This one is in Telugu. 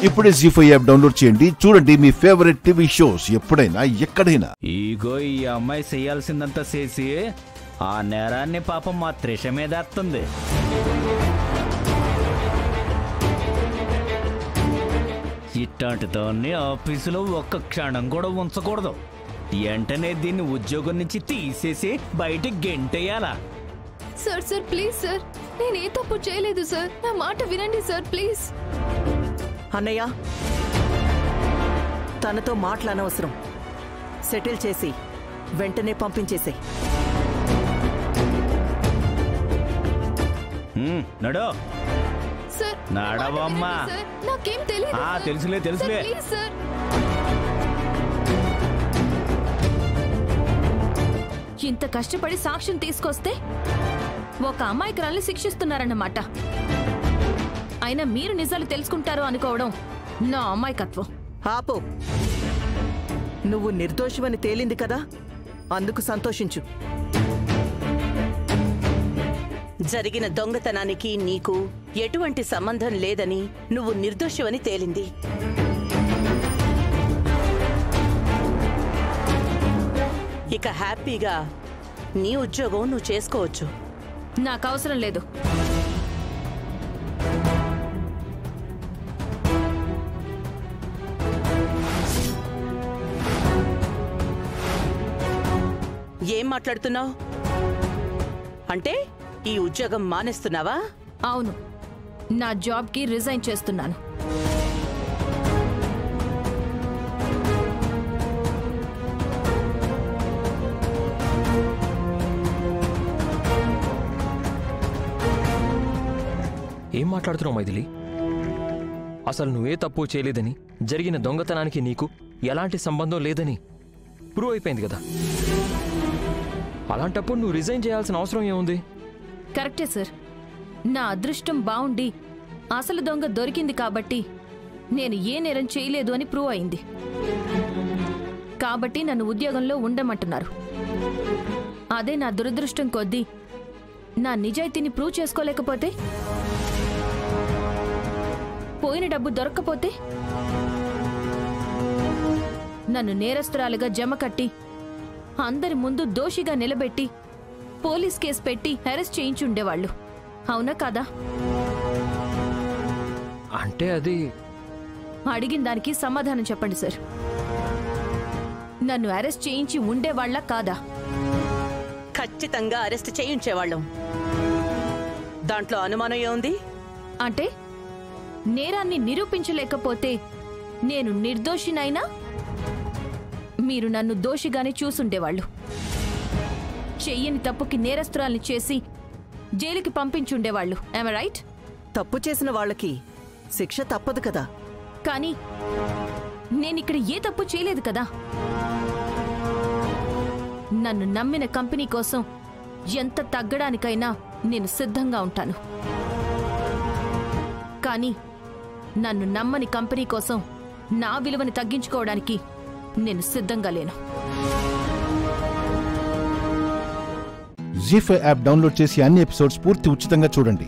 ఇప్పుడే జీ5 యాప్ డౌన్లోడ్ చేయండి. చూడండి మీ ఫేవరెట్ టీవీ షోస్ ఎప్పుడైనా ఎక్కడైనా. ఈగో ఈ అమ్మాయి చేయాల్సిందంతా చేసి ఆ నేరాన్ని పాపం మా త్రిష మీద వేస్తుంది. ఇట్లాంటిదాన్ని ఆఫీసులో ఒక్క క్షణం కూడా ఉంచకూడదు. వెంటనే దీన్ని ఉద్యోగం నుంచి తీసేసి బయటికి గెంటేయాలా? సార్ సార్ ప్లీజ్ సార్, నేను ఏ తప్పు చేయలేదు సార్, నా మాట వినండి సార్ ప్లీజ్. అన్నయ్య, తనతో మాట్లాడనవసరం. సెటిల్ చేసి వెంటనే పంపించేసే. నడో సార్, నడవమ్మా. నాకేం తెలియదు. తెలుసులే తెలుసులే. Please sir. ఇంత కష్టపడి సాక్ష్యం తీసుకొస్తే ఒక అమాయకురాల్ని శిక్షిస్తున్నారన్నమాట. అయినా మీరు నిజాలు తెలుసుకుంటారు అనుకోవడం నా అమాయకత్వం. ఆపు. నువ్వు నిర్దోషివని తేలింది కదా, అందుకు సంతోషించు. జరిగిన దొంగతనానికి నీకు ఎటువంటి సంబంధం లేదని, నువ్వు నిర్దోషివని తేలింది. ఇక హ్యాపీగా నీ ఉద్యోగం నువ్వు చేసుకోవచ్చు. నాకు అవసరం లేదు. ఏం మాట్లాడుతున్నావు? అంటే ఈ ఉద్యోగం మానేస్తున్నావా? అవును, నా జాబ్కి రిజైన్ చేస్తున్నాను. ఏం మాట్లాడుతున్నావు మైథిలి? అసలు నువ్వే తప్పు చేయలేదని, జరిగిన దొంగతనానికి నీకు ఎలాంటి సంబంధం లేదని ప్రూవ్ అయిపోయింది కదా. అలాంటప్పుడు నువ్వు రిజైన్ చేయాల్సిన అవసరం ఏముంది? కరెక్టే సార్, నా అదృష్టం బాగుండి అసలు దొంగ దొరికింది కాబట్టి నేను ఏ నేరం చేయలేదు అని ప్రూవ్ అయింది. కాబట్టి నన్ను ఉద్యోగంలో ఉండమంటున్నారు. అదే నా దురదృష్టం కొద్దీ నా నిజాయితీని ప్రూవ్ చేసుకోలేకపోతే, పోయిన డబ్బు దొరక్కపోతే, నన్ను నేరస్తురాలుగా జమ కట్టి అందరి ముందు దోషిగా నిలబెట్టి పోలీస్ కేసు పెట్టి అరెస్ట్ చేయించి ఉండేవాళ్ళు. అవునా కాదా? అంటే అది అడిగిన దానికి సమాధానం చెప్పండి సార్. నన్ను అరెస్ట్ చేయించి ఉండేవాళ్ళ కాదా? ఖచ్చితంగా అరెస్ట్ చేయించేవాళ్ళం. దాంట్లో అనుమానం ఏముంది? అంటే నేరాన్ని నిరూపించలేకపోతే నేను నిర్దోషినైనా మీరు నన్ను దోషిగానే చూసుండేవాళ్ళు. చెయ్యని తప్పుకి నేరస్తురాల్ని చేసి జైలుకి పంపించుండేవాళ్ళు. am I right? తప్పు చేసిన వాళ్ళకి శిక్ష తప్పదు కదా. కానీ నేనిక్కడ ఏ తప్పు చేయలేదు కదా. నన్ను నమ్మిన కంపెనీ కోసం ఎంత తగ్గడానికైనా నేను సిద్ధంగా ఉంటాను. కానీ నన్ను నమ్మని కంపెనీ కోసం నా విలువని తగ్గించుకోవడానికి నేను సిద్ధంగా లేను. జీ5 యాప్ డౌన్లోడ్ చేసి అన్ని ఎపిసోడ్స్ పూర్తి ఉచితంగా చూడండి.